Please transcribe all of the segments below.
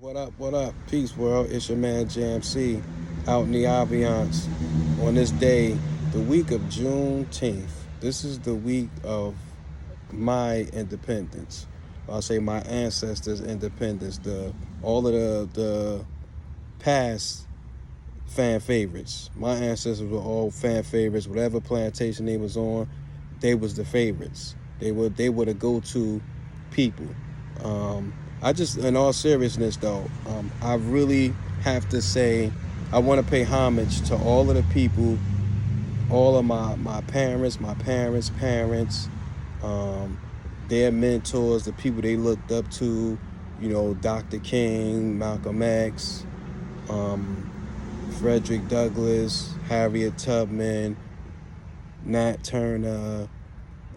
What up, what up? Peace, world. It's your man Jam C out in the ambiance on this day, the week of Juneteenth. This is the week of my independence. I'll say my ancestors' independence. All of the past fan favorites. My ancestors were all fan favorites. Whatever plantation they was on, they was the favorites. They were the go-to people. I just, in all seriousness though, I really have to say, I want to pay homage to all of the people, all of my parents, parents, um, their mentors, the people they looked up to, Dr. King, Malcolm X, um, Frederick Douglass, Harriet Tubman, Nat Turner.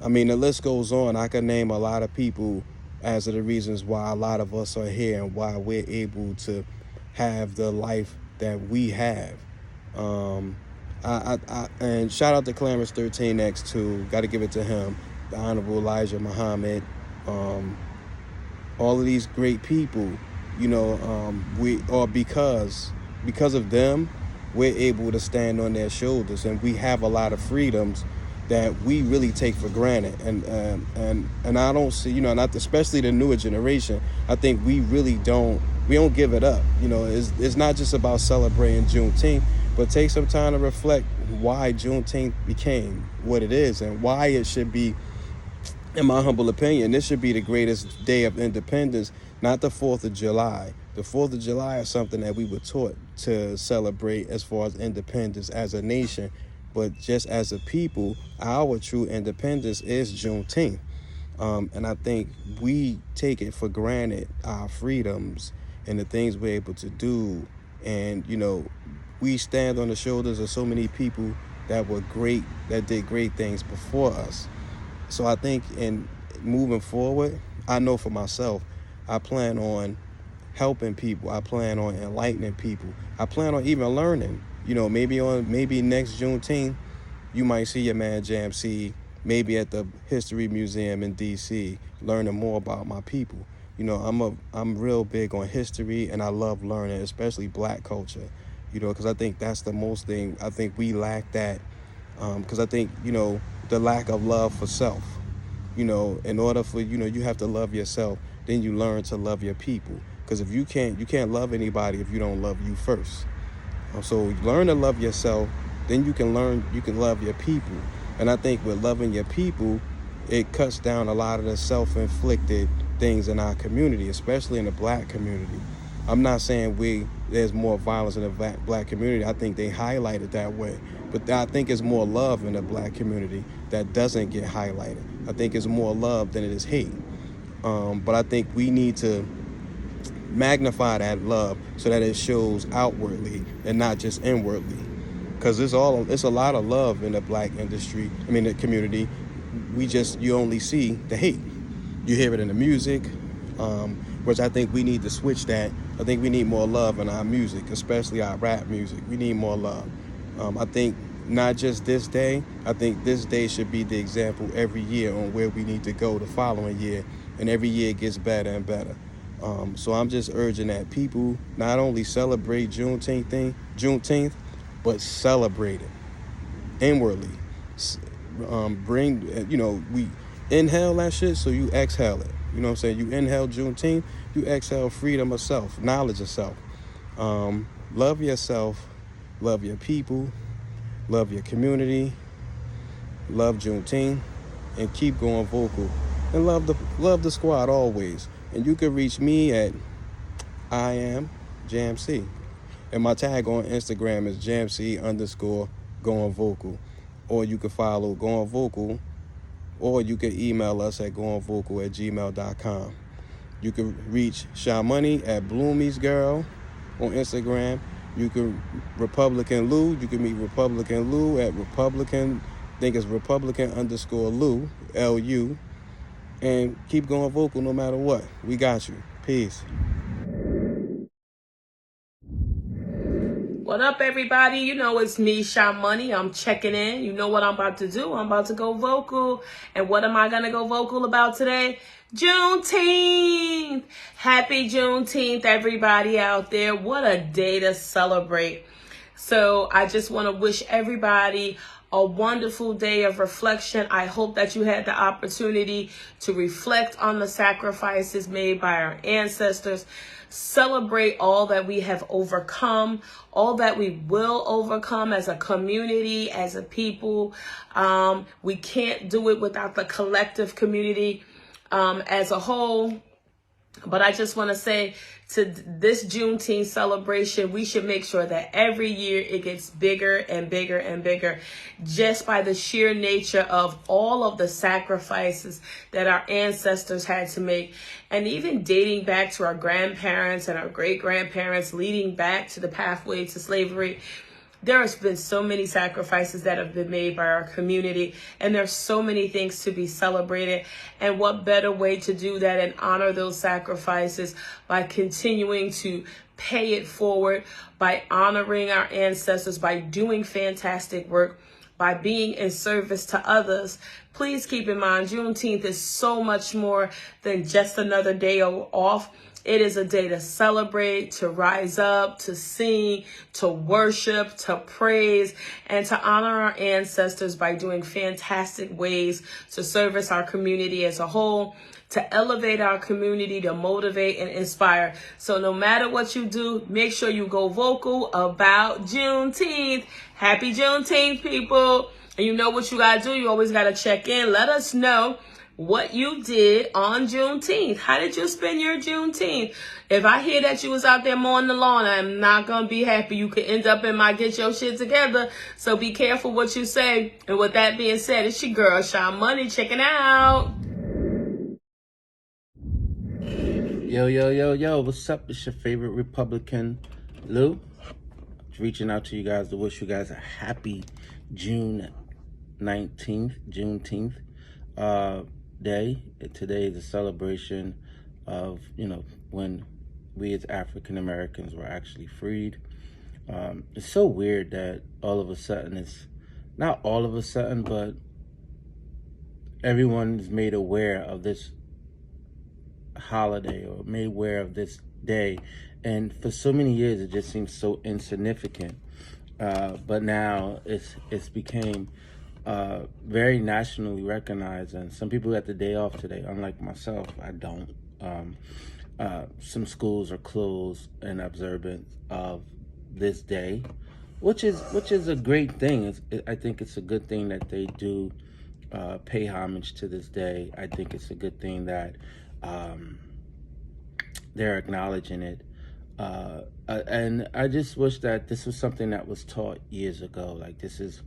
I mean, the list goes on. I can name a lot of people as of the reasons why a lot of us are here and why we're able to have the life that we have. Um, and shout out to Clarence 13X too. Got to give it to him. The Honorable Elijah Muhammad. Um, all of these great people, because of them, we're able to stand on their shoulders, and we have a lot of freedoms that we really take for granted. And I don't see, not especially the newer generation. I think we don't give it up. It's not just about celebrating Juneteenth, but take some time to reflect why Juneteenth became what it is and why it should be. In my humble opinion, this should be the greatest day of independence, not the 4th of July. The 4th of July is something that we were taught to celebrate as far as independence as a nation. But just as a people, our true independence is Juneteenth. And I think we take it for granted, our freedoms and the things we're able to do. And, we stand on the shoulders of so many people that were great, that did great things before us. So I think in moving forward, I know for myself, I plan on helping people. I plan on enlightening people. I plan on even learning. Maybe next Juneteenth, you might see your man Jam C, maybe at the History Museum in DC, learning more about my people. I'm real big on history, and I love learning, especially Black culture. Because I think that's the most thing. I think we lack that. Because I think the lack of love for self. In order for you have to love yourself. Then you learn to love your people. Because if you can't love anybody if you don't love you first. So learn to love yourself, then you can love your people. And I think with loving your people, it cuts down a lot of the self-inflicted things in our community, especially in the Black community. I'm not saying there's more violence in the Black community. I think they highlight it that way. But I think it's more love in the Black community that doesn't get highlighted. I think it's more love than it is hate. But I think we need to magnify that love so that it shows outwardly and not just inwardly, because it's a lot of love in the Black the community. You only see the hate. You hear it in the music, which I think we need to switch that. I think we need more love in our music, especially our rap music. We need more love. I think not just this day. I think this day should be the example every year on where we need to go the following year, and every year it gets better and better. So I'm just urging that people not only celebrate Juneteenth, but celebrate it inwardly. We inhale that shit, so you exhale it. You know what I'm saying? You inhale Juneteenth, you exhale freedom of self, knowledge of self. Love yourself, love your people, love your community, love Juneteenth, and keep going vocal. And love the squad always. And you can reach me at I am Jam C. And my tag on Instagram is JamC_Goin Vocal. Or you can follow Goin Vocal, or you can email us at goinvocal@gmail.com. You can reach Sha Money at Bloomy's Girl on Instagram. You can Republican Lou. You can meet Republican Lou at Republican, I think it's Republican_Lou, LU. And keep going vocal no matter what. We got you. Peace. What up, everybody? It's me, Sha Money. I'm checking in. You know what I'm about to do? I'm about to go vocal. And what am I going to go vocal about today? Juneteenth! Happy Juneteenth, everybody out there. What a day to celebrate. So I just want to wish everybody a wonderful day of reflection. I hope that you had the opportunity to reflect on the sacrifices made by our ancestors. Celebrate all that we have overcome, all that we will overcome as a community, as a people. We can't do it without the collective community as a whole. But I just want to say, to this Juneteenth celebration, we should make sure that every year it gets bigger and bigger and bigger, just by the sheer nature of all of the sacrifices that our ancestors had to make. And even dating back to our grandparents and our great-grandparents, leading back to the pathway to slavery. There has been so many sacrifices that have been made by our community, and there's so many things to be celebrated. And what better way to do that and honor those sacrifices by continuing to pay it forward, by honoring our ancestors, by doing fantastic work, by being in service to others. Please keep in mind, Juneteenth is so much more than just another day off. It is a day to celebrate, to rise up, to sing, to worship, to praise, and to honor our ancestors by doing fantastic ways to service our community as a whole, to elevate our community, to motivate and inspire. So no matter what you do, make sure you go vocal about Juneteenth. Happy Juneteenth, people. And you know what you got to do. You always got to check in. Let us know what you did on Juneteenth. How did you spend your Juneteenth? If I hear that you was out there mowing the lawn, I'm not going to be happy. You could end up in my get your shit together. So be careful what you say. And with that being said, it's your girl, Sha Money, checking out. Yo, what's up? It's your favorite Republican, Lou. Reaching out to you guys to wish you guys a happy Juneteenth day. Today is a celebration of, when we as African Americans were actually freed. It's so weird that all of a sudden, it's not all of a sudden, but everyone is made aware of this holiday or made aware of this day. And for so many years, it just seems so insignificant. But now it's became very nationally recognized, and some people got the day off today. Unlike myself, I don't. Some schools are closed in observance of this day, which is a great thing. I think it's a good thing that they do pay homage to this day. I think it's a good thing that they're acknowledging it. And I just wish that this was something that was taught years ago. Like, this is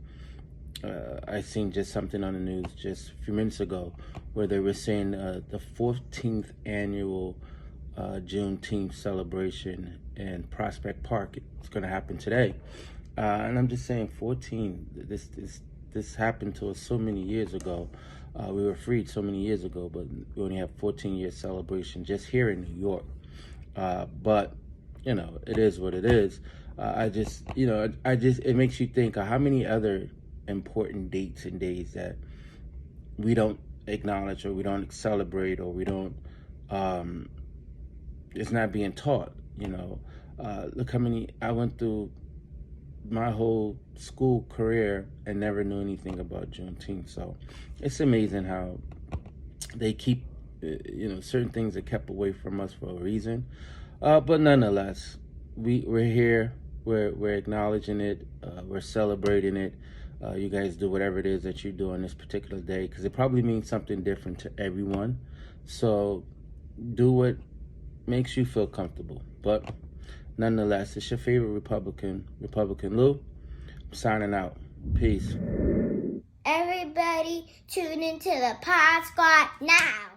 I seen just something on the news just a few minutes ago where they were saying the 14th annual Juneteenth celebration in Prospect Park. It's going to happen today, and I'm just saying, 14. This happened to us so many years ago. We were freed so many years ago, but we only have 14-year celebration just here in New York. But it is what it is. It makes you think of how many other important dates and days that we don't acknowledge, or we don't celebrate, or we don't it's not being taught. Look how many I went through my whole school career and never knew anything about Juneteenth. So it's amazing how they keep certain things are kept away from us for a reason, but nonetheless, we're here, we're acknowledging it, we're celebrating it. You guys do whatever it is that you do on this particular day, because it probably means something different to everyone. So do what makes you feel comfortable. But nonetheless, it's your favorite Republican Lou. I'm signing out. Peace. Everybody tune into the Pod Squad now.